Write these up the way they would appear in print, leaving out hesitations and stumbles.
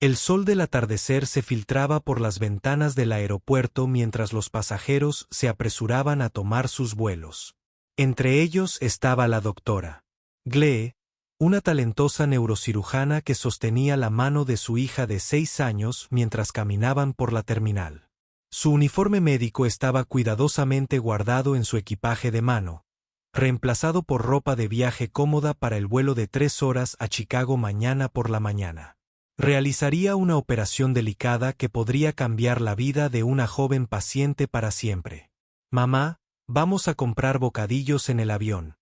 El sol del atardecer se filtraba por las ventanas del aeropuerto mientras los pasajeros se apresuraban a tomar sus vuelos. Entre ellos estaba la doctora Glee, una talentosa neurocirujana que sostenía la mano de su hija de 6 años mientras caminaban por la terminal. Su uniforme médico estaba cuidadosamente guardado en su equipaje de mano, reemplazado por ropa de viaje cómoda para el vuelo de 3 horas a Chicago mañana por la mañana. Realizaría una operación delicada que podría cambiar la vida de una joven paciente para siempre. «Mamá, ¿vamos a comprar bocadillos en el avión?»,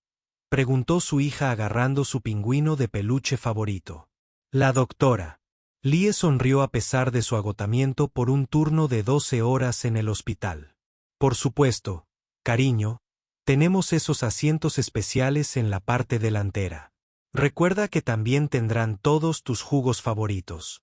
preguntó su hija agarrando su pingüino de peluche favorito. La doctora Lee sonrió a pesar de su agotamiento por un turno de 12 horas en el hospital. «Por supuesto, cariño, tenemos esos asientos especiales en la parte delantera. Recuerda que también tendrán todos tus jugos favoritos».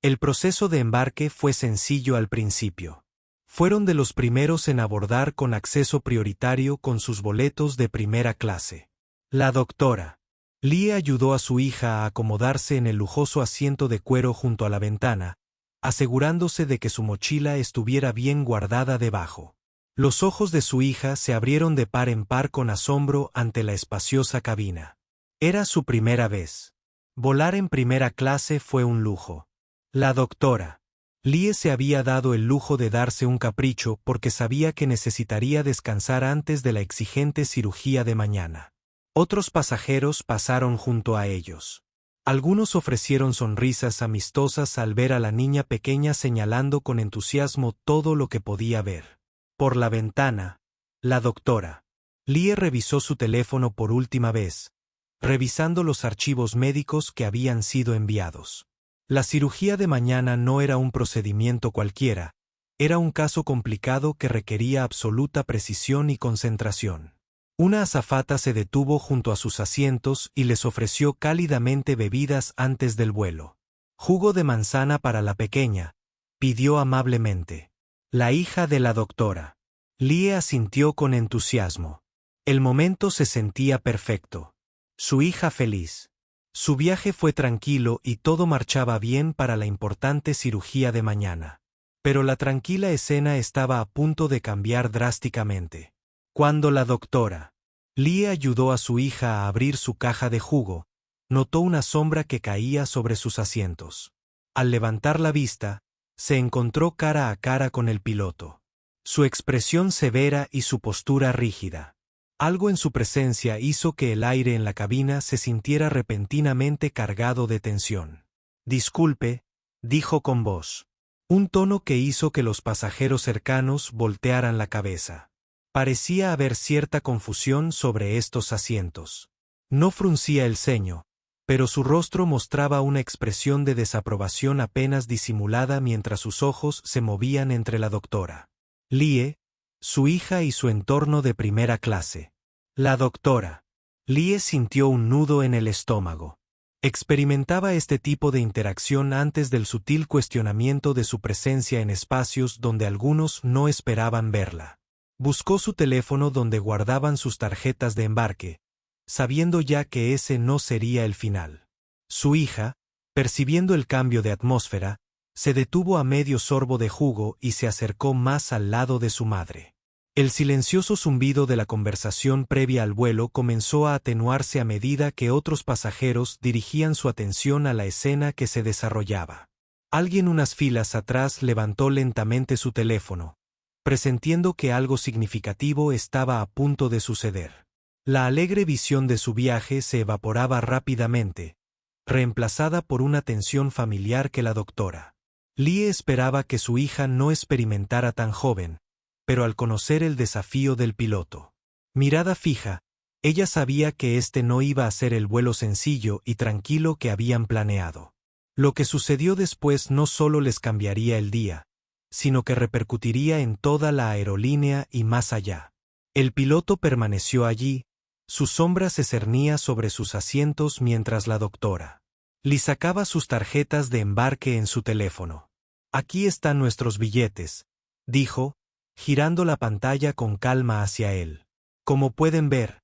El proceso de embarque fue sencillo al principio. Fueron de los primeros en abordar con acceso prioritario con sus boletos de primera clase. La doctora Lee ayudó a su hija a acomodarse en el lujoso asiento de cuero junto a la ventana, asegurándose de que su mochila estuviera bien guardada debajo. Los ojos de su hija se abrieron de par en par con asombro ante la espaciosa cabina. Era su primera vez. Volar en primera clase fue un lujo. La doctora Lee se había dado el lujo de darse un capricho porque sabía que necesitaría descansar antes de la exigente cirugía de mañana. Otros pasajeros pasaron junto a ellos. Algunos ofrecieron sonrisas amistosas al ver a la niña pequeña señalando con entusiasmo todo lo que podía ver. Por la ventana, la doctora Lee revisó su teléfono por última vez, revisando los archivos médicos que habían sido enviados. La cirugía de mañana no era un procedimiento cualquiera, era un caso complicado que requería absoluta precisión y concentración. Una azafata se detuvo junto a sus asientos y les ofreció cálidamente bebidas antes del vuelo. «Jugo de manzana para la pequeña», pidió amablemente. La hija de la doctora Lee asintió con entusiasmo. El momento se sentía perfecto. Su hija feliz. Su viaje fue tranquilo y todo marchaba bien para la importante cirugía de mañana. Pero la tranquila escena estaba a punto de cambiar drásticamente. Cuando la doctora Lee ayudó a su hija a abrir su caja de jugo, notó una sombra que caía sobre sus asientos. Al levantar la vista, se encontró cara a cara con el piloto. Su expresión severa y su postura rígida. Algo en su presencia hizo que el aire en la cabina se sintiera repentinamente cargado de tensión. «Disculpe», dijo con voz. Un tono que hizo que los pasajeros cercanos voltearan la cabeza. Parecía haber cierta confusión sobre estos asientos. No fruncía el ceño, pero su rostro mostraba una expresión de desaprobación apenas disimulada mientras sus ojos se movían entre la doctora Lee, su hija y su entorno de primera clase. La doctora Lee sintió un nudo en el estómago. Experimentaba este tipo de interacción antes del sutil cuestionamiento de su presencia en espacios donde algunos no esperaban verla. Buscó su teléfono donde guardaban sus tarjetas de embarque, sabiendo ya que ese no sería el final. Su hija, percibiendo el cambio de atmósfera, se detuvo a medio sorbo de jugo y se acercó más al lado de su madre. El silencioso zumbido de la conversación previa al vuelo comenzó a atenuarse a medida que otros pasajeros dirigían su atención a la escena que se desarrollaba. Alguien unas filas atrás levantó lentamente su teléfono, presentiendo que algo significativo estaba a punto de suceder. La alegre visión de su viaje se evaporaba rápidamente, reemplazada por una tensión familiar que la doctora Lee esperaba que su hija no experimentara tan joven, pero al conocer el desafío del piloto, mirada fija, ella sabía que este no iba a ser el vuelo sencillo y tranquilo que habían planeado. Lo que sucedió después no solo les cambiaría el día, sino que repercutiría en toda la aerolínea y más allá. El piloto permaneció allí, su sombra se cernía sobre sus asientos mientras la doctora Lee sacaba sus tarjetas de embarque en su teléfono. «Aquí están nuestros billetes», dijo, girando la pantalla con calma hacia él. «Como pueden ver,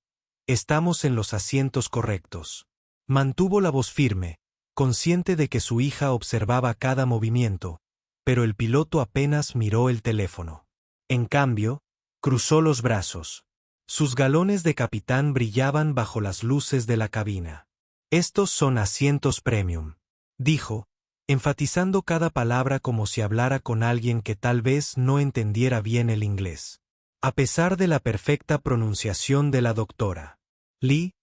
estamos en los asientos correctos». Mantuvo la voz firme, consciente de que su hija observaba cada movimiento, pero el piloto apenas miró el teléfono. En cambio, cruzó los brazos. Sus galones de capitán brillaban bajo las luces de la cabina. «Estos son asientos premium», dijo, enfatizando cada palabra como si hablara con alguien que tal vez no entendiera bien el inglés. A pesar de la perfecta pronunciación de la doctora Lee,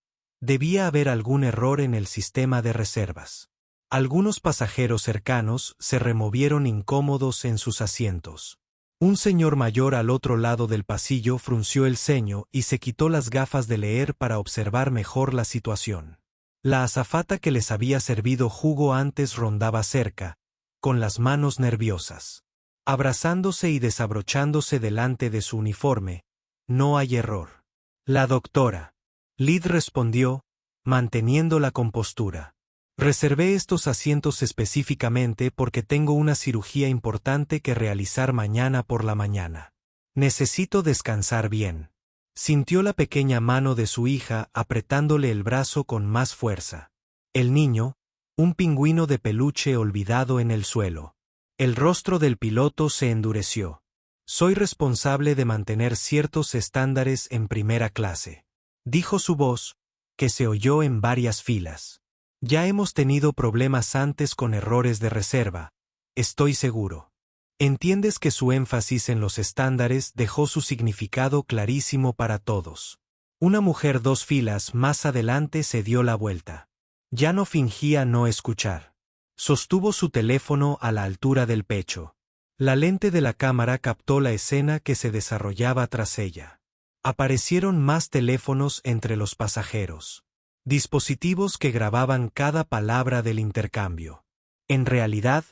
debía haber algún error en el sistema de reservas. Algunos pasajeros cercanos se removieron incómodos en sus asientos. Un señor mayor al otro lado del pasillo frunció el ceño y se quitó las gafas de leer para observar mejor la situación. La azafata que les había servido jugo antes rondaba cerca, con las manos nerviosas. Abrazándose y desabrochándose delante de su uniforme. «No hay error». La doctora Lid respondió, manteniendo la compostura. «Reservé estos asientos específicamente porque tengo una cirugía importante que realizar mañana por la mañana. Necesito descansar bien». Sintió la pequeña mano de su hija apretándole el brazo con más fuerza. El niño, un pingüino de peluche olvidado en el suelo. El rostro del piloto se endureció. «Soy responsable de mantener ciertos estándares en primera clase», dijo su voz, que se oyó en varias filas. «Ya hemos tenido problemas antes con errores de reserva, estoy seguro». Entiendes que su énfasis en los estándares dejó su significado clarísimo para todos. Una mujer 2 filas más adelante se dio la vuelta. Ya no fingía no escuchar. Sostuvo su teléfono a la altura del pecho. La lente de la cámara captó la escena que se desarrollaba tras ella. Aparecieron más teléfonos entre los pasajeros. Dispositivos que grababan cada palabra del intercambio. «En realidad,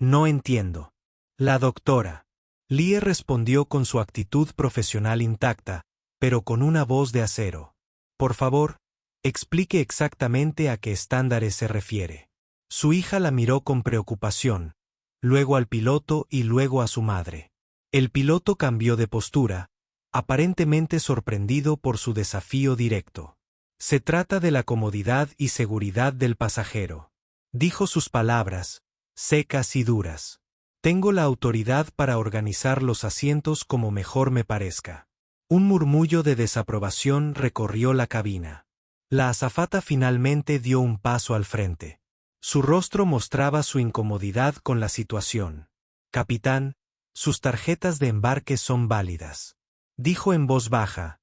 no entiendo». La doctora Lee respondió con su actitud profesional intacta, pero con una voz de acero. «Por favor, explique exactamente a qué estándares se refiere». Su hija la miró con preocupación, luego al piloto y luego a su madre. El piloto cambió de postura, aparentemente sorprendido por su desafío directo. «Se trata de la comodidad y seguridad del pasajero», dijo sus palabras, secas y duras. «Tengo la autoridad para organizar los asientos como mejor me parezca». Un murmullo de desaprobación recorrió la cabina. La azafata finalmente dio un paso al frente. Su rostro mostraba su incomodidad con la situación. «Capitán, sus tarjetas de embarque son válidas», dijo en voz baja.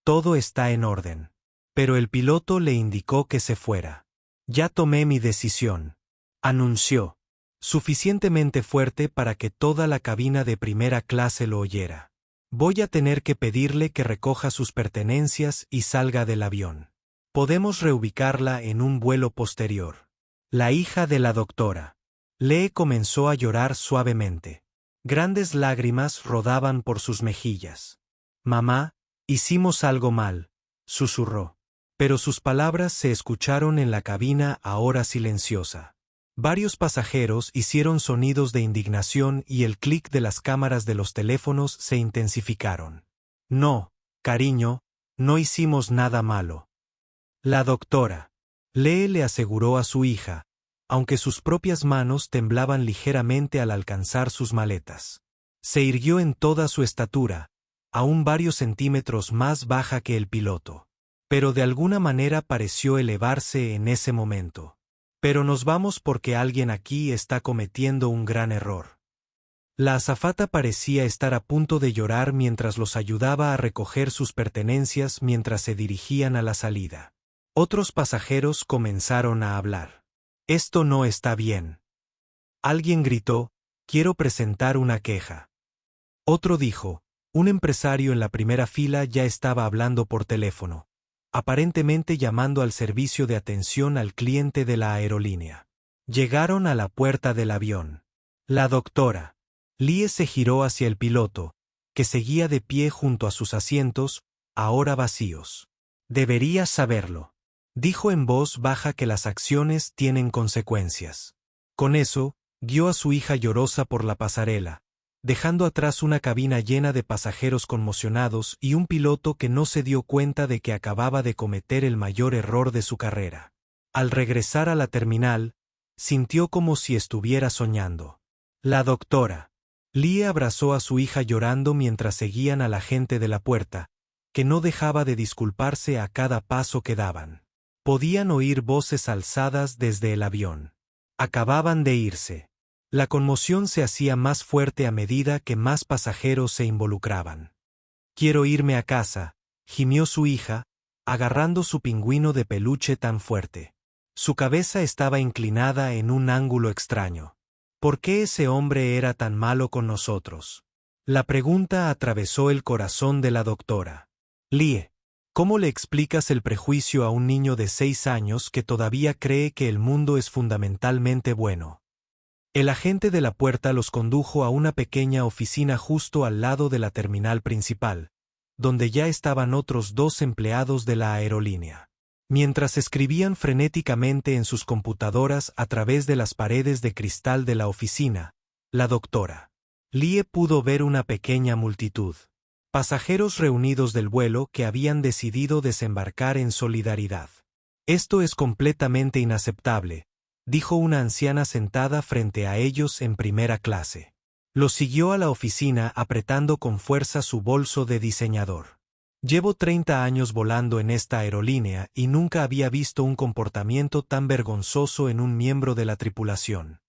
«Todo está en orden». Pero el piloto le indicó que se fuera. «Ya tomé mi decisión», anunció, suficientemente fuerte para que toda la cabina de primera clase lo oyera. «Voy a tener que pedirle que recoja sus pertenencias y salga del avión. Podemos reubicarla en un vuelo posterior». La hija de la doctora Lee comenzó a llorar suavemente. Grandes lágrimas rodaban por sus mejillas. «Mamá, hicimos algo mal», susurró. Pero sus palabras se escucharon en la cabina ahora silenciosa. Varios pasajeros hicieron sonidos de indignación y el clic de las cámaras de los teléfonos se intensificaron. «No, cariño, no hicimos nada malo». La doctora Lee le aseguró a su hija, aunque sus propias manos temblaban ligeramente al alcanzar sus maletas. Se irguió en toda su estatura, aún varios centímetros más baja que el piloto. Pero de alguna manera pareció elevarse en ese momento. «Pero nos vamos porque alguien aquí está cometiendo un gran error». La azafata parecía estar a punto de llorar mientras los ayudaba a recoger sus pertenencias mientras se dirigían a la salida. Otros pasajeros comenzaron a hablar. «Esto no está bien». Alguien gritó, «Quiero presentar una queja». Otro dijo, un empresario en la primera fila ya estaba hablando por teléfono, aparentemente llamando al servicio de atención al cliente de la aerolínea. Llegaron a la puerta del avión. La doctora Lee se giró hacia el piloto, que seguía de pie junto a sus asientos, ahora vacíos. «Deberías saberlo», dijo en voz baja, que las acciones tienen consecuencias. Con eso, guió a su hija llorosa por la pasarela, dejando atrás una cabina llena de pasajeros conmocionados y un piloto que no se dio cuenta de que acababa de cometer el mayor error de su carrera. Al regresar a la terminal, Sintió como si estuviera soñando. La doctora. Lee abrazó a su hija llorando mientras seguían a la gente de la puerta, que no dejaba de disculparse a cada paso que daban. Podían oír voces alzadas desde el avión. Acababan de irse. La conmoción se hacía más fuerte a medida que más pasajeros se involucraban. «Quiero irme a casa», gimió su hija, agarrando su pingüino de peluche tan fuerte. Su cabeza estaba inclinada en un ángulo extraño. ¿Por qué ese hombre era tan malo con nosotros? La pregunta atravesó el corazón de la doctora. Lee, ¿cómo le explicas el prejuicio a un niño de 6 años que todavía cree que el mundo es fundamentalmente bueno? El agente de la puerta los condujo a una pequeña oficina justo al lado de la terminal principal, donde ya estaban otros 2 empleados de la aerolínea. Mientras escribían frenéticamente en sus computadoras a través de las paredes de cristal de la oficina, la doctora Lee pudo ver una pequeña multitud. Pasajeros reunidos del vuelo que habían decidido desembarcar en solidaridad. «Esto es completamente inaceptable», dijo una anciana sentada frente a ellos en primera clase. Los siguió a la oficina apretando con fuerza su bolso de diseñador. «Llevo 30 años volando en esta aerolínea y nunca había visto un comportamiento tan vergonzoso en un miembro de la tripulación».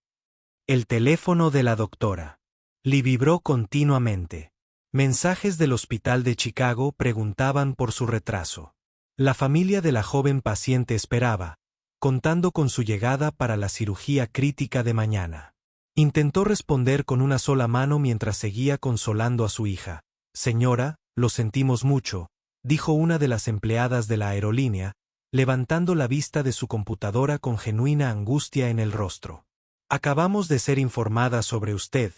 El teléfono de la doctora Lee vibró continuamente. Mensajes del hospital de Chicago preguntaban por su retraso. La familia de la joven paciente esperaba, contando con su llegada para la cirugía crítica de mañana. Intentó responder con una sola mano mientras seguía consolando a su hija. «Señora, lo sentimos mucho», dijo una de las empleadas de la aerolínea, levantando la vista de su computadora con genuina angustia en el rostro. «Acabamos de ser informadas sobre usted.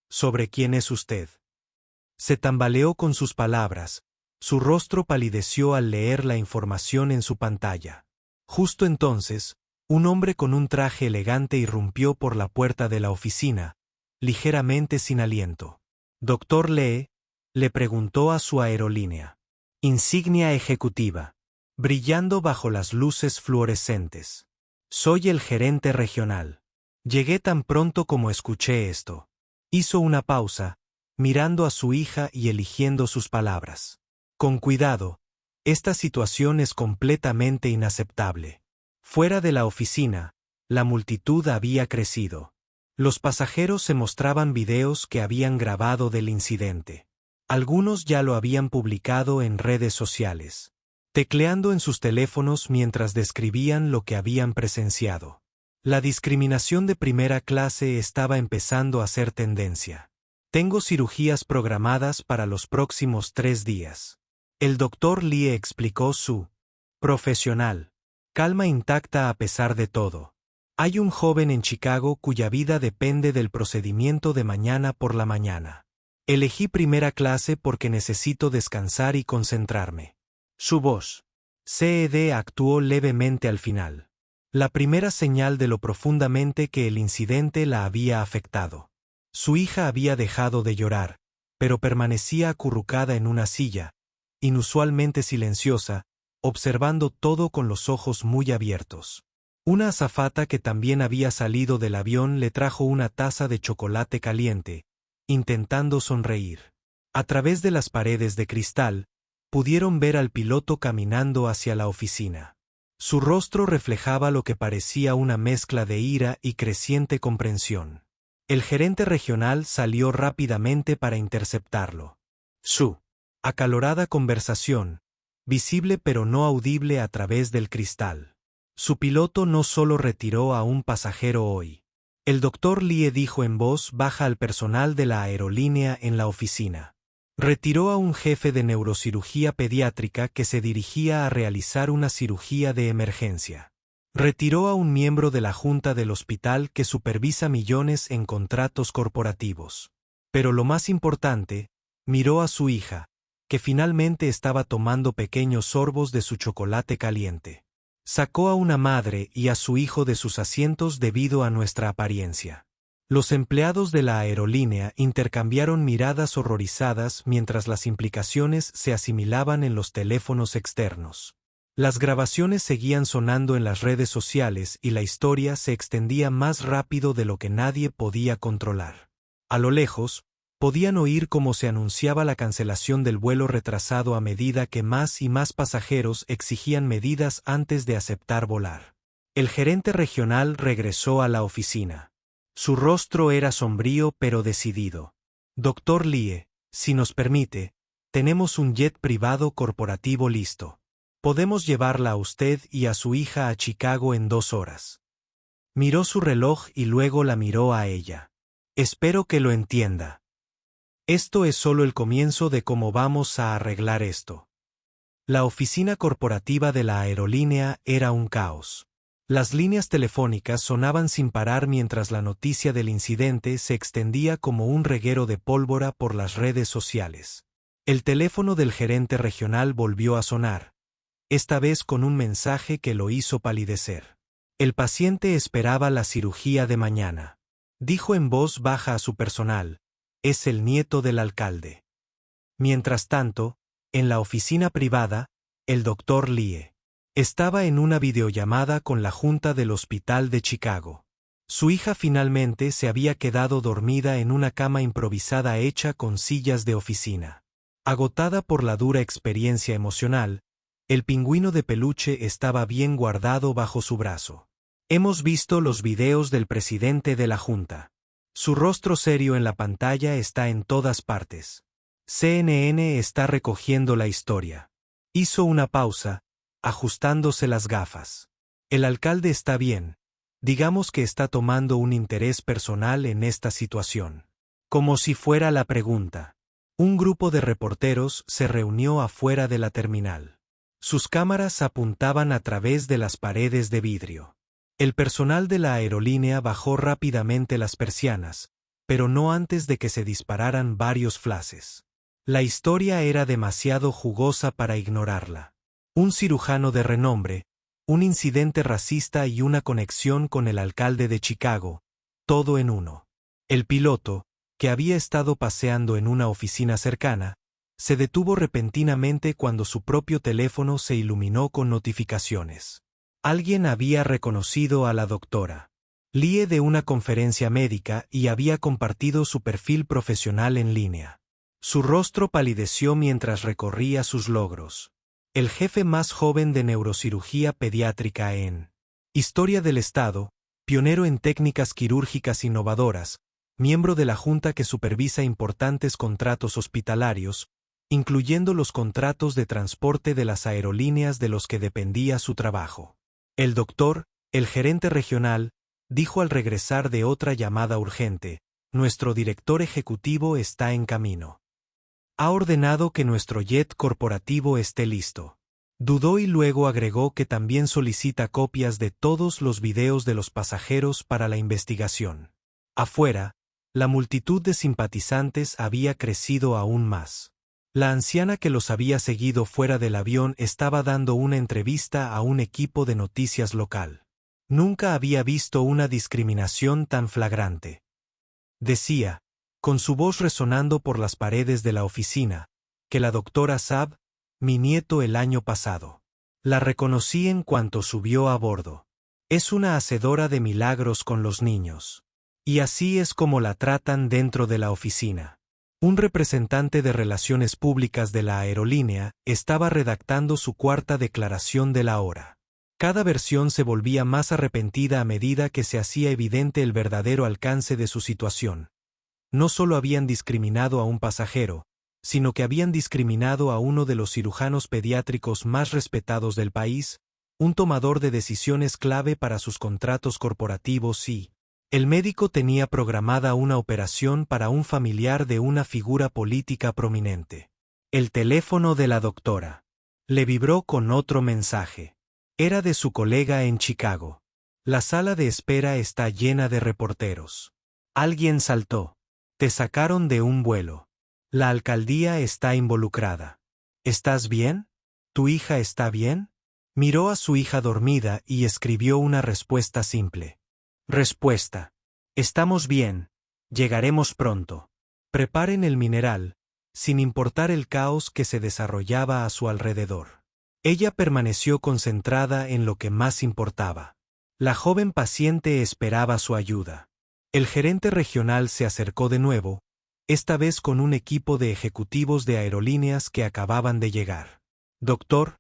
¿Sobre quién es usted?». Se tambaleó con sus palabras, su rostro palideció al leer la información en su pantalla. Justo entonces, un hombre con un traje elegante irrumpió por la puerta de la oficina, ligeramente sin aliento. «¿Doctor Lee?», le preguntó a su aerolínea. Insignia ejecutiva, brillando bajo las luces fluorescentes. «Soy el gerente regional. Llegué tan pronto como escuché esto». Hizo una pausa, mirando a su hija y eligiendo sus palabras. «Con cuidado, esta situación es completamente inaceptable». Fuera de la oficina, la multitud había crecido. Los pasajeros se mostraban videos que habían grabado del incidente. Algunos ya lo habían publicado en redes sociales, tecleando en sus teléfonos mientras describían lo que habían presenciado. La discriminación de primera clase estaba empezando a ser tendencia. «Tengo cirugías programadas para los próximos 3 días». El doctor Lee explicó su profesional calma intacta a pesar de todo. «Hay un joven en Chicago cuya vida depende del procedimiento de mañana por la mañana. Elegí primera clase porque necesito descansar y concentrarme». Su voz CED actuó levemente al final. La primera señal de lo profundamente que el incidente la había afectado. Su hija había dejado de llorar, pero permanecía acurrucada en una silla, inusualmente silenciosa, observando todo con los ojos muy abiertos. Una azafata que también había salido del avión le trajo una taza de chocolate caliente, intentando sonreír. A través de las paredes de cristal, pudieron ver al piloto caminando hacia la oficina. Su rostro reflejaba lo que parecía una mezcla de ira y creciente comprensión. El gerente regional salió rápidamente para interceptarlo. Su acalorada conversación, visible pero no audible a través del cristal. Su piloto no solo retiró a un pasajero hoy. El doctor Lee dijo en voz baja al personal de la aerolínea en la oficina. Retiró a un jefe de neurocirugía pediátrica que se dirigía a realizar una cirugía de emergencia. Retiró a un miembro de la junta del hospital que supervisa millones en contratos corporativos. Pero lo más importante, miró a su hija, que finalmente estaba tomando pequeños sorbos de su chocolate caliente. Sacó a una madre y a su hijo de sus asientos debido a nuestra apariencia. Los empleados de la aerolínea intercambiaron miradas horrorizadas mientras las implicaciones se asimilaban en los teléfonos externos. Las grabaciones seguían sonando en las redes sociales y la historia se extendía más rápido de lo que nadie podía controlar. A lo lejos, podían oír cómo se anunciaba la cancelación del vuelo retrasado a medida que más y más pasajeros exigían medidas antes de aceptar volar. El gerente regional regresó a la oficina. Su rostro era sombrío pero decidido. Doctor Lie, si nos permite, tenemos un jet privado corporativo listo. Podemos llevarla a usted y a su hija a Chicago en 2 horas. Miró su reloj y luego la miró a ella. Espero que lo entienda. Esto es solo el comienzo de cómo vamos a arreglar esto. La oficina corporativa de la aerolínea era un caos. Las líneas telefónicas sonaban sin parar mientras la noticia del incidente se extendía como un reguero de pólvora por las redes sociales. El teléfono del gerente regional volvió a sonar, esta vez con un mensaje que lo hizo palidecer. El paciente esperaba la cirugía de mañana. Dijo en voz baja a su personal, es el nieto del alcalde. Mientras tanto, en la oficina privada, el doctor Lie estaba en una videollamada con la junta del hospital de Chicago. Su hija finalmente se había quedado dormida en una cama improvisada hecha con sillas de oficina. Agotada por la dura experiencia emocional, el pingüino de peluche estaba bien guardado bajo su brazo. Hemos visto los videos del presidente de la junta. Su rostro serio en la pantalla está en todas partes. CNN está recogiendo la historia. Hizo una pausa, ajustándose las gafas. El alcalde está bien. Digamos que está tomando un interés personal en esta situación. Como si fuera la pregunta. Un grupo de reporteros se reunió afuera de la terminal. Sus cámaras apuntaban a través de las paredes de vidrio. El personal de la aerolínea bajó rápidamente las persianas, pero no antes de que se dispararan varios flashes. La historia era demasiado jugosa para ignorarla. Un cirujano de renombre, un incidente racista y una conexión con el alcalde de Chicago, todo en uno. El piloto, que había estado paseando en una oficina cercana, se detuvo repentinamente cuando su propio teléfono se iluminó con notificaciones. Alguien había reconocido a la doctora Lie de una conferencia médica y había compartido su perfil profesional en línea. Su rostro palideció mientras recorría sus logros. El jefe más joven de neurocirugía pediátrica en Historia del Estado, pionero en técnicas quirúrgicas innovadoras, miembro de la junta que supervisa importantes contratos hospitalarios, incluyendo los contratos de transporte de las aerolíneas de los que dependía su trabajo. El doctor, el gerente regional, dijo al regresar de otra llamada urgente, nuestro director ejecutivo está en camino. Ha ordenado que nuestro jet corporativo esté listo. Dudó y luego agregó que también solicita copias de todos los videos de los pasajeros para la investigación. Afuera, la multitud de simpatizantes había crecido aún más. La anciana que los había seguido fuera del avión estaba dando una entrevista a un equipo de noticias local. Nunca había visto una discriminación tan flagrante. Decía, con su voz resonando por las paredes de la oficina, que la doctora Saab, mi nieto el año pasado. La reconocí en cuanto subió a bordo. Es una hacedora de milagros con los niños. Y así es como la tratan dentro de la oficina. Un representante de relaciones públicas de la aerolínea estaba redactando su cuarta declaración de la hora. Cada versión se volvía más arrepentida a medida que se hacía evidente el verdadero alcance de su situación. No solo habían discriminado a un pasajero, sino que habían discriminado a uno de los cirujanos pediátricos más respetados del país, un tomador de decisiones clave para sus contratos corporativos y el médico tenía programada una operación para un familiar de una figura política prominente. El teléfono de la doctora le vibró con otro mensaje. Era de su colega en Chicago. La sala de espera está llena de reporteros. Alguien saltó. Te sacaron de un vuelo. La alcaldía está involucrada. ¿Estás bien? ¿Tu hija está bien? Miró a su hija dormida y escribió una respuesta simple. Respuesta. Estamos bien. Llegaremos pronto. Preparen el mineral, sin importar el caos que se desarrollaba a su alrededor. Ella permaneció concentrada en lo que más importaba. La joven paciente esperaba su ayuda. El gerente regional se acercó de nuevo, esta vez con un equipo de ejecutivos de aerolíneas que acababan de llegar. Doctor,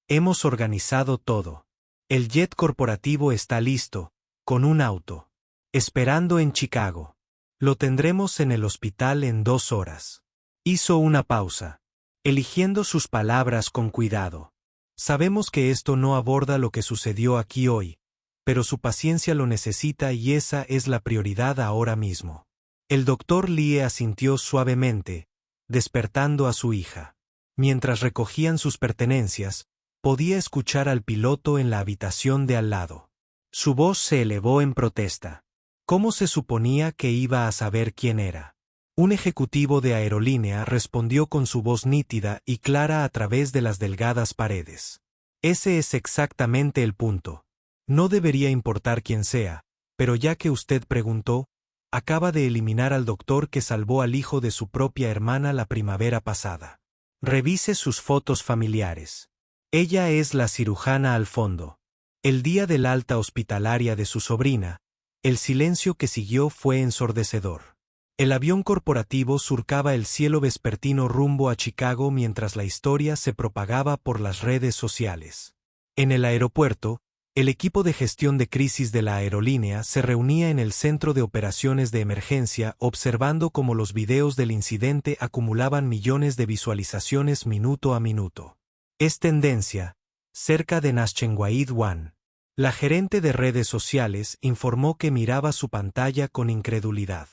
hemos organizado todo. El jet corporativo está listo, con un auto. Esperando en Chicago. Lo tendremos en el hospital en 2 horas. Hizo una pausa, eligiendo sus palabras con cuidado. Sabemos que esto no aborda lo que sucedió aquí hoy, pero su paciencia lo necesita y esa es la prioridad ahora mismo. El doctor Lee asintió suavemente, despertando a su hija. Mientras recogían sus pertenencias, podía escuchar al piloto en la habitación de al lado. Su voz se elevó en protesta. ¿Cómo se suponía que iba a saber quién era? Un ejecutivo de aerolínea respondió con su voz nítida y clara a través de las delgadas paredes. Ese es exactamente el punto. No debería importar quién sea, pero ya que usted preguntó, acaba de eliminar al doctor que salvó al hijo de su propia hermana la primavera pasada. Revise sus fotos familiares. Ella es la cirujana al fondo. El día del alta hospitalaria de su sobrina, el silencio que siguió fue ensordecedor. El avión corporativo surcaba el cielo vespertino rumbo a Chicago mientras la historia se propagaba por las redes sociales. En el aeropuerto, el equipo de gestión de crisis de la aerolínea se reunía en el centro de operaciones de emergencia observando cómo los videos del incidente acumulaban millones de visualizaciones minuto a minuto. Es tendencia, cerca de Nationwide One. La gerente de redes sociales informó que miraba su pantalla con incredulidad.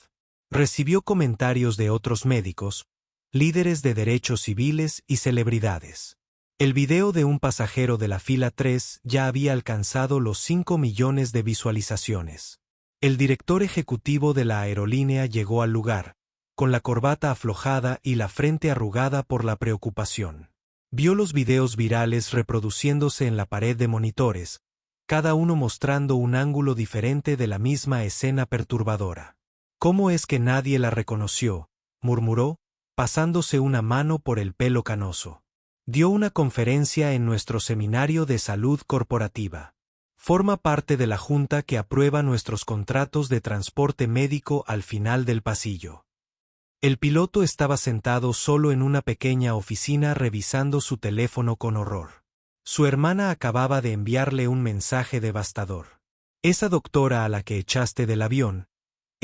Recibió comentarios de otros médicos, líderes de derechos civiles y celebridades. El video de un pasajero de la fila 3 ya había alcanzado los 5 millones de visualizaciones. El director ejecutivo de la aerolínea llegó al lugar, con la corbata aflojada y la frente arrugada por la preocupación. Vio los videos virales reproduciéndose en la pared de monitores, cada uno mostrando un ángulo diferente de la misma escena perturbadora. ¿Cómo es que nadie la reconoció?, murmuró, pasándose una mano por el pelo canoso. Dio una conferencia en nuestro seminario de salud corporativa. Forma parte de la junta que aprueba nuestros contratos de transporte médico al final del pasillo. El piloto estaba sentado solo en una pequeña oficina revisando su teléfono con horror. Su hermana acababa de enviarle un mensaje devastador. Esa doctora a la que echaste del avión,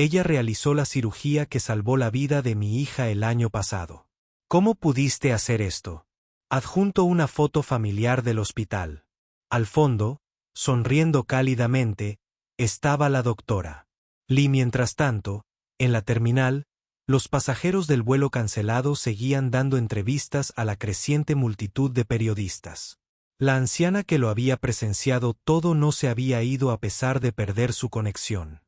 ella realizó la cirugía que salvó la vida de mi hija el año pasado. ¿Cómo pudiste hacer esto? Adjunto una foto familiar del hospital. Al fondo, sonriendo cálidamente, estaba la doctora. Lee, mientras tanto, en la terminal, los pasajeros del vuelo cancelado seguían dando entrevistas a la creciente multitud de periodistas. La anciana que lo había presenciado todo no se había ido a pesar de perder su conexión.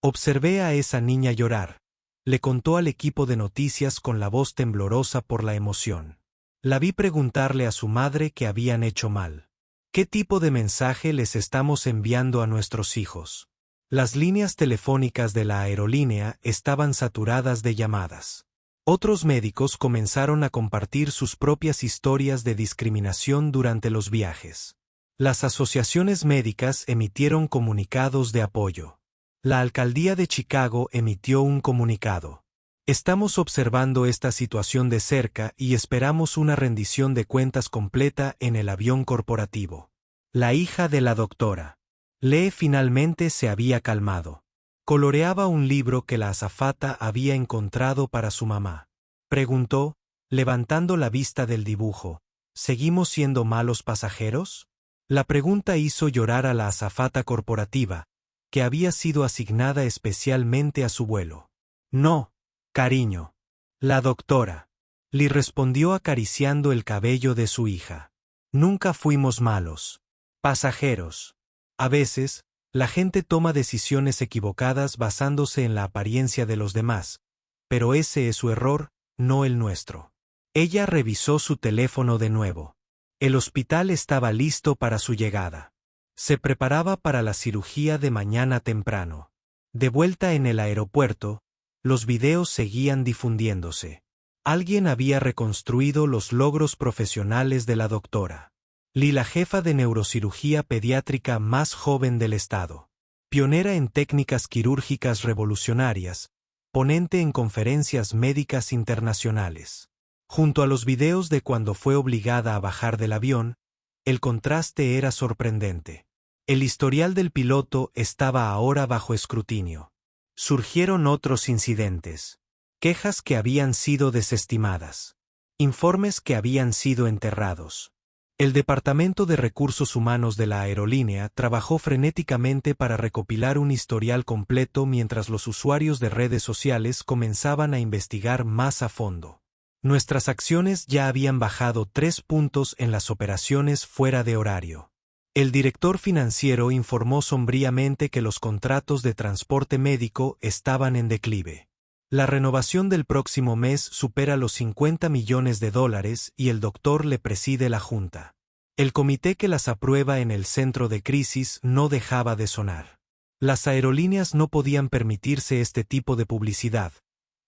Observé a esa niña llorar, le contó al equipo de noticias con la voz temblorosa por la emoción. La vi preguntarle a su madre qué habían hecho mal. ¿Qué tipo de mensaje les estamos enviando a nuestros hijos? Las líneas telefónicas de la aerolínea estaban saturadas de llamadas. Otros médicos comenzaron a compartir sus propias historias de discriminación durante los viajes. Las asociaciones médicas emitieron comunicados de apoyo. La alcaldía de Chicago emitió un comunicado. Estamos observando esta situación de cerca y esperamos una rendición de cuentas completa en el avión corporativo. La hija de la doctora Lee finalmente se había calmado. Coloreaba un libro que la azafata había encontrado para su mamá. Preguntó, levantando la vista del dibujo, ¿seguimos siendo malos pasajeros? La pregunta hizo llorar a la azafata corporativa, que había sido asignada especialmente a su vuelo. No, cariño. La doctora Lee respondió acariciando el cabello de su hija. Nunca fuimos malos pasajeros. A veces, la gente toma decisiones equivocadas basándose en la apariencia de los demás, pero ese es su error, no el nuestro. Ella revisó su teléfono de nuevo. El hospital estaba listo para su llegada. Se preparaba para la cirugía de mañana temprano. De vuelta en el aeropuerto, los videos seguían difundiéndose. Alguien había reconstruido los logros profesionales de la doctora. Lee, la jefa de neurocirugía pediátrica más joven del estado. Pionera en técnicas quirúrgicas revolucionarias, ponente en conferencias médicas internacionales. Junto a los videos de cuando fue obligada a bajar del avión, el contraste era sorprendente. El historial del piloto estaba ahora bajo escrutinio. Surgieron otros incidentes. Quejas que habían sido desestimadas. Informes que habían sido enterrados. El Departamento de Recursos Humanos de la aerolínea trabajó frenéticamente para recopilar un historial completo mientras los usuarios de redes sociales comenzaban a investigar más a fondo. Nuestras acciones ya habían bajado 3 puntos en las operaciones fuera de horario. El director financiero informó sombríamente que los contratos de transporte médico estaban en declive. La renovación del próximo mes supera los $50 millones y el doctor le preside la junta. El comité que las aprueba en el centro de crisis no dejaba de sonar. Las aerolíneas no podían permitirse este tipo de publicidad,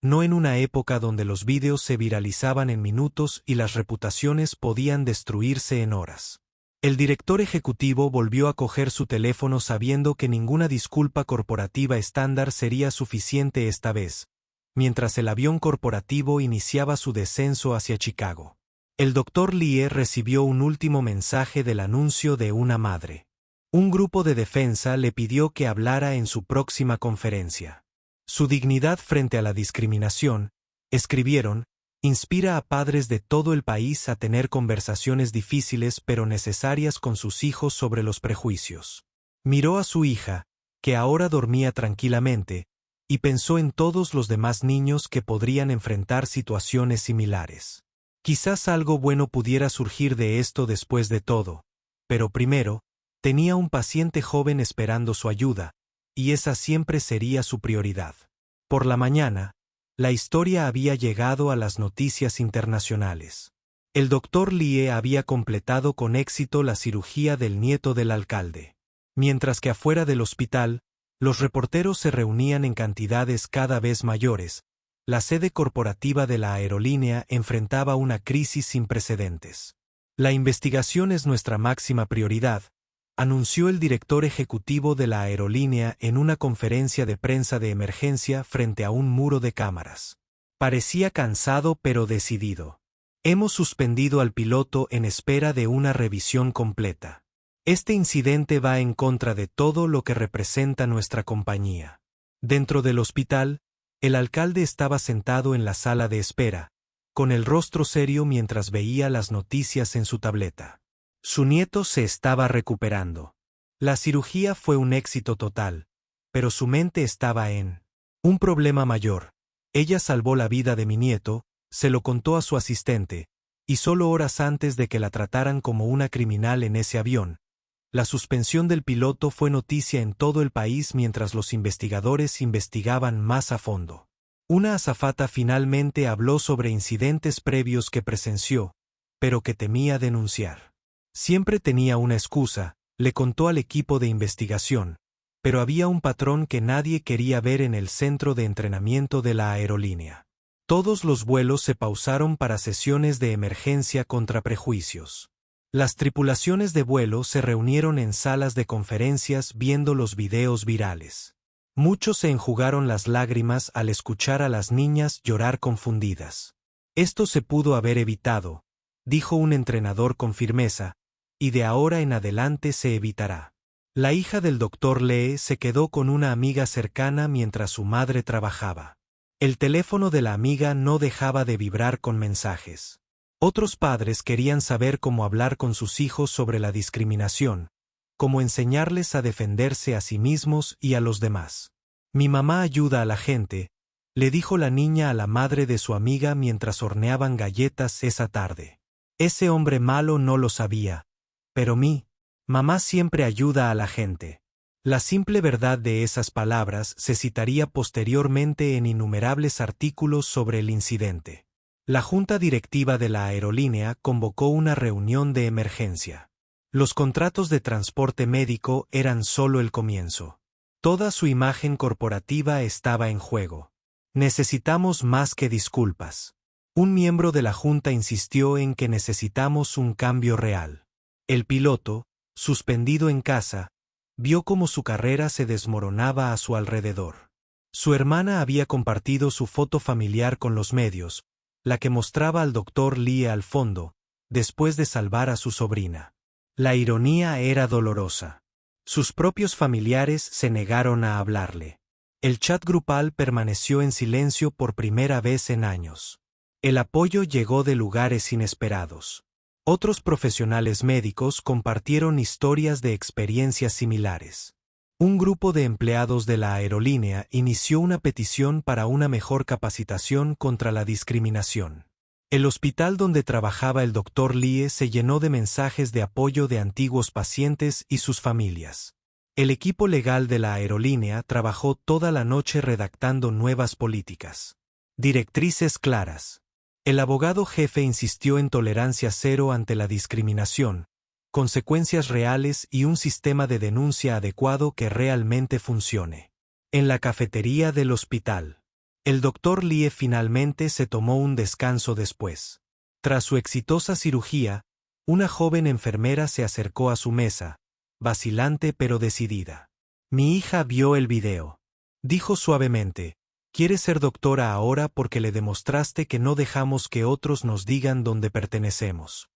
no en una época donde los vídeos se viralizaban en minutos y las reputaciones podían destruirse en horas. El director ejecutivo volvió a coger su teléfono sabiendo que ninguna disculpa corporativa estándar sería suficiente esta vez, mientras el avión corporativo iniciaba su descenso hacia Chicago. El Dr. Lee recibió un último mensaje del anuncio de una madre. Un grupo de defensa le pidió que hablara en su próxima conferencia. Su dignidad frente a la discriminación, escribieron, inspira a padres de todo el país a tener conversaciones difíciles pero necesarias con sus hijos sobre los prejuicios. Miró a su hija, que ahora dormía tranquilamente, y pensó en todos los demás niños que podrían enfrentar situaciones similares. Quizás algo bueno pudiera surgir de esto después de todo, pero primero, tenía un paciente joven esperando su ayuda, y esa siempre sería su prioridad. Por la mañana, la historia había llegado a las noticias internacionales. El Dr. Lee había completado con éxito la cirugía del nieto del alcalde. Mientras que afuera del hospital, los reporteros se reunían en cantidades cada vez mayores, la sede corporativa de la aerolínea enfrentaba una crisis sin precedentes. La investigación es nuestra máxima prioridad, anunció el director ejecutivo de la aerolínea en una conferencia de prensa de emergencia frente a un muro de cámaras. Parecía cansado pero decidido. Hemos suspendido al piloto en espera de una revisión completa. Este incidente va en contra de todo lo que representa nuestra compañía. Dentro del hospital, el alcalde estaba sentado en la sala de espera, con el rostro serio mientras veía las noticias en su tableta. Su nieto se estaba recuperando. La cirugía fue un éxito total, pero su mente estaba en un problema mayor. Ella salvó la vida de mi nieto, se lo contó a su asistente, y solo horas antes de que la trataran como una criminal en ese avión, la suspensión del piloto fue noticia en todo el país mientras los investigadores investigaban más a fondo. Una azafata finalmente habló sobre incidentes previos que presenció, pero que temía denunciar. Siempre tenía una excusa, le contó al equipo de investigación, pero había un patrón que nadie quería ver en el centro de entrenamiento de la aerolínea. Todos los vuelos se pausaron para sesiones de emergencia contra prejuicios. Las tripulaciones de vuelo se reunieron en salas de conferencias viendo los videos virales. Muchos se enjugaron las lágrimas al escuchar a las niñas llorar confundidas. Esto se pudo haber evitado, dijo un entrenador con firmeza, y de ahora en adelante se evitará. La hija del Dr. Lee se quedó con una amiga cercana mientras su madre trabajaba. El teléfono de la amiga no dejaba de vibrar con mensajes. Otros padres querían saber cómo hablar con sus hijos sobre la discriminación, cómo enseñarles a defenderse a sí mismos y a los demás. Mi mamá ayuda a la gente, le dijo la niña a la madre de su amiga mientras horneaban galletas esa tarde. Ese hombre malo no lo sabía, pero mamá siempre ayuda a la gente. La simple verdad de esas palabras se citaría posteriormente en innumerables artículos sobre el incidente. La junta directiva de la aerolínea convocó una reunión de emergencia. Los contratos de transporte médico eran solo el comienzo. Toda su imagen corporativa estaba en juego. Necesitamos más que disculpas. Un miembro de la junta insistió en que necesitamos un cambio real. El piloto, suspendido en casa, vio cómo su carrera se desmoronaba a su alrededor. Su hermana había compartido su foto familiar con los medios, la que mostraba al Dr. Lie al fondo, después de salvar a su sobrina. La ironía era dolorosa. Sus propios familiares se negaron a hablarle. El chat grupal permaneció en silencio por primera vez en años. El apoyo llegó de lugares inesperados. Otros profesionales médicos compartieron historias de experiencias similares. Un grupo de empleados de la aerolínea inició una petición para una mejor capacitación contra la discriminación. El hospital donde trabajaba el Dr. Lie se llenó de mensajes de apoyo de antiguos pacientes y sus familias. El equipo legal de la aerolínea trabajó toda la noche redactando nuevas políticas. Directrices claras. El abogado jefe insistió en tolerancia cero ante la discriminación, consecuencias reales y un sistema de denuncia adecuado que realmente funcione. En la cafetería del hospital, el Dr. Lie finalmente se tomó un descanso después. Tras su exitosa cirugía, una joven enfermera se acercó a su mesa, vacilante pero decidida. Mi hija vio el video. Dijo suavemente, ¿quieres ser doctora ahora porque le demostraste que no dejamos que otros nos digan dónde pertenecemos?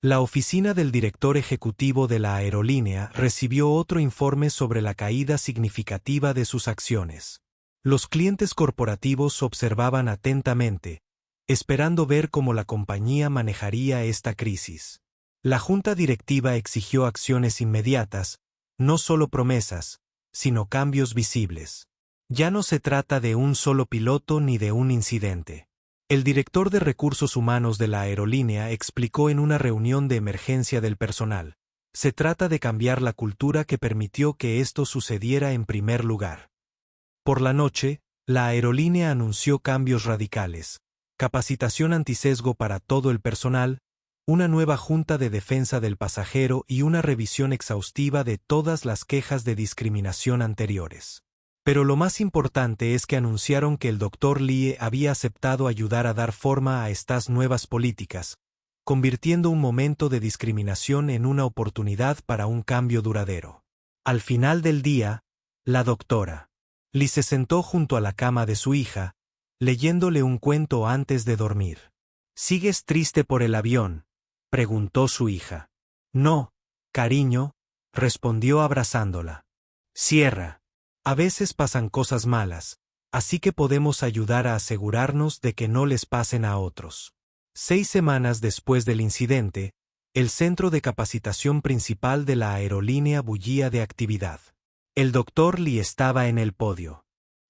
La oficina del director ejecutivo de la aerolínea recibió otro informe sobre la caída significativa de sus acciones. Los clientes corporativos observaban atentamente, esperando ver cómo la compañía manejaría esta crisis. La junta directiva exigió acciones inmediatas, no solo promesas, sino cambios visibles. Ya no se trata de un solo piloto ni de un incidente. El director de recursos humanos de la aerolínea explicó en una reunión de emergencia del personal. Se trata de cambiar la cultura que permitió que esto sucediera en primer lugar. Por la noche, la aerolínea anunció cambios radicales, capacitación antisesgo para todo el personal, una nueva junta de defensa del pasajero y una revisión exhaustiva de todas las quejas de discriminación anteriores. Pero lo más importante es que anunciaron que el Dr. Lie había aceptado ayudar a dar forma a estas nuevas políticas, convirtiendo un momento de discriminación en una oportunidad para un cambio duradero. Al final del día, la doctora Lie se sentó junto a la cama de su hija, leyéndole un cuento antes de dormir. ¿Sigues triste por el avión?, preguntó su hija. No, cariño, respondió abrazándola. Cierra. A veces pasan cosas malas, así que podemos ayudar a asegurarnos de que no les pasen a otros. 6 semanas después del incidente, el centro de capacitación principal de la aerolínea bullía de actividad. El Dr. Lie estaba en el podio.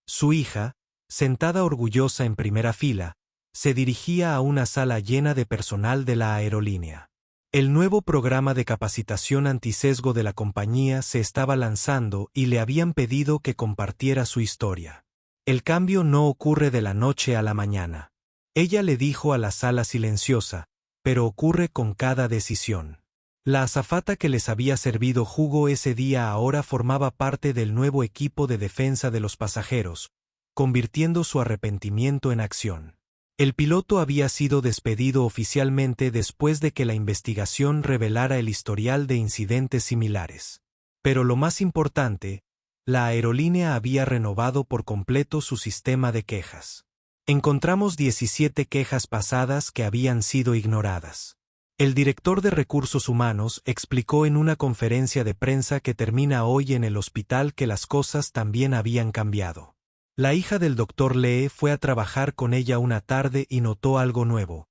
Su hija, sentada orgullosa en primera fila, se dirigía a una sala llena de personal de la aerolínea. El nuevo programa de capacitación antisesgo de la compañía se estaba lanzando y le habían pedido que compartiera su historia. El cambio no ocurre de la noche a la mañana. Ella le dijo a la sala silenciosa, pero ocurre con cada decisión. La azafata que les había servido jugo ese día ahora formaba parte del nuevo equipo de defensa de los pasajeros, convirtiendo su arrepentimiento en acción. El piloto había sido despedido oficialmente después de que la investigación revelara el historial de incidentes similares. Pero lo más importante, la aerolínea había renovado por completo su sistema de quejas. Encontramos 17 quejas pasadas que habían sido ignoradas. El director de recursos humanos explicó en una conferencia de prensa que termina hoy en el hospital que las cosas también habían cambiado. La hija del Dr. Lie fue a trabajar con ella una tarde y notó algo nuevo.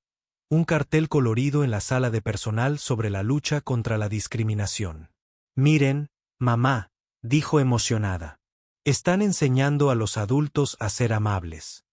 Un cartel colorido en la sala de personal sobre la lucha contra la discriminación. Miren, mamá, dijo emocionada. Están enseñando a los adultos a ser amables.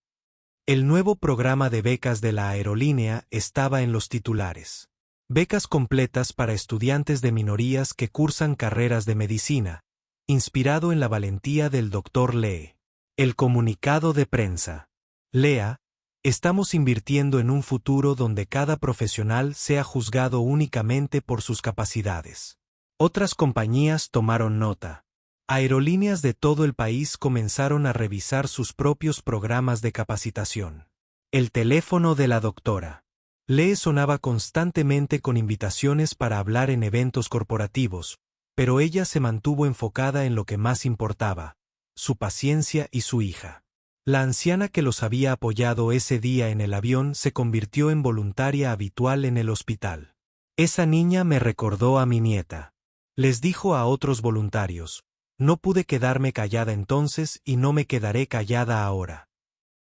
El nuevo programa de becas de la aerolínea estaba en los titulares. Becas completas para estudiantes de minorías que cursan carreras de medicina, inspirado en la valentía del Dr. Lie. El comunicado de prensa. Lea, estamos invirtiendo en un futuro donde cada profesional sea juzgado únicamente por sus capacidades. Otras compañías tomaron nota. Aerolíneas de todo el país comenzaron a revisar sus propios programas de capacitación. El teléfono de la doctora Lee sonaba constantemente con invitaciones para hablar en eventos corporativos, pero ella se mantuvo enfocada en lo que más importaba: su paciencia y su hija. La anciana que los había apoyado ese día en el avión se convirtió en voluntaria habitual en el hospital. Esa niña me recordó a mi nieta. Les dijo a otros voluntarios: no pude quedarme callada entonces y no me quedaré callada ahora.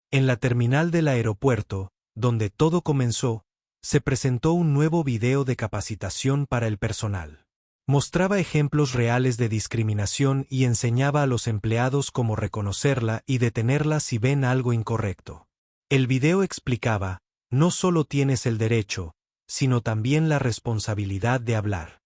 En la terminal del aeropuerto, donde todo comenzó, se presentó un nuevo video de capacitación para el personal. Mostraba ejemplos reales de discriminación y enseñaba a los empleados cómo reconocerla y detenerla si ven algo incorrecto. El video explicaba: no solo tienes el derecho, sino también la responsabilidad de hablar.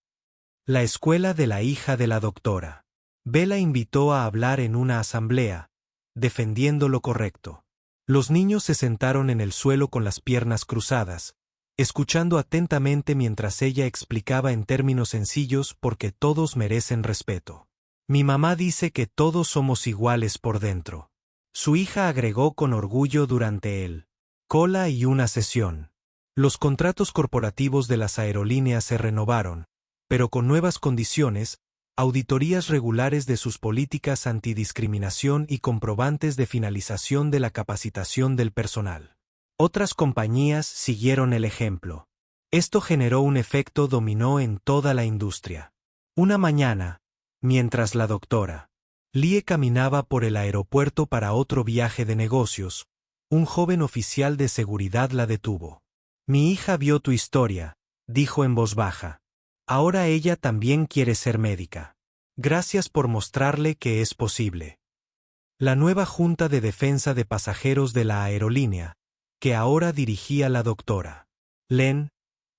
La escuela de la hija de la doctora. Bella invitó a hablar en una asamblea, defendiendo lo correcto. Los niños se sentaron en el suelo con las piernas cruzadas, escuchando atentamente mientras ella explicaba en términos sencillos por qué todos merecen respeto. Mi mamá dice que todos somos iguales por dentro. Su hija agregó con orgullo durante el cola y una sesión. Los contratos corporativos de las aerolíneas se renovaron, pero con nuevas condiciones, auditorías regulares de sus políticas antidiscriminación y comprobantes de finalización de la capacitación del personal. Otras compañías siguieron el ejemplo. Esto generó un efecto dominó en toda la industria. Una mañana, mientras la doctora Lee caminaba por el aeropuerto para otro viaje de negocios, un joven oficial de seguridad la detuvo. Mi hija vio tu historia, dijo en voz baja. Ahora ella también quiere ser médica. Gracias por mostrarle que es posible. La nueva Junta de Defensa de Pasajeros de la aerolínea, que ahora dirigía la doctora Len,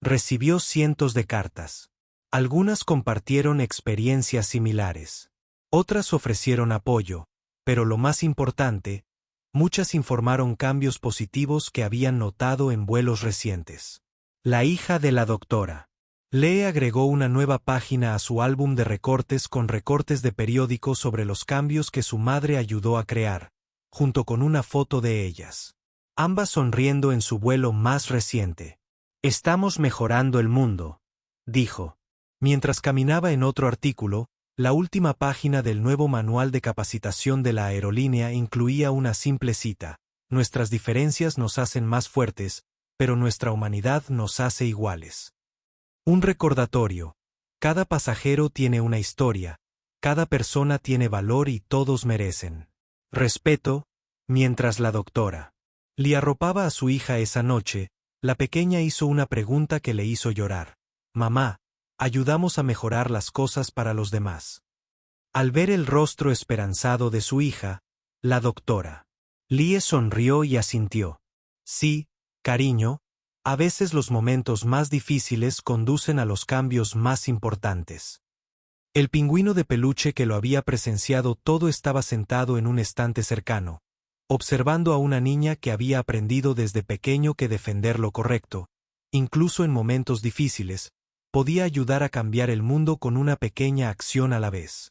recibió cientos de cartas. Algunas compartieron experiencias similares. Otras ofrecieron apoyo, pero lo más importante, muchas informaron cambios positivos que habían notado en vuelos recientes. La hija de la doctora Lee agregó una nueva página a su álbum de recortes con recortes de periódico sobre los cambios que su madre ayudó a crear, junto con una foto de ellas. Ambas sonriendo en su vuelo más reciente. Estamos mejorando el mundo, dijo. Mientras caminaba en otro artículo, la última página del nuevo manual de capacitación de la aerolínea incluía una simple cita: nuestras diferencias nos hacen más fuertes, pero nuestra humanidad nos hace iguales. Un recordatorio: cada pasajero tiene una historia, cada persona tiene valor y todos merecen respeto. Mientras la doctora Lee arropaba a su hija esa noche, la pequeña hizo una pregunta que le hizo llorar. Mamá, ayudamos a mejorar las cosas para los demás. Al ver el rostro esperanzado de su hija, la doctora Lee sonrió y asintió. Sí, cariño. A veces los momentos más difíciles conducen a los cambios más importantes. El pingüino de peluche que lo había presenciado todo estaba sentado en un estante cercano, observando a una niña que había aprendido desde pequeño que defender lo correcto, incluso en momentos difíciles, podía ayudar a cambiar el mundo con una pequeña acción a la vez.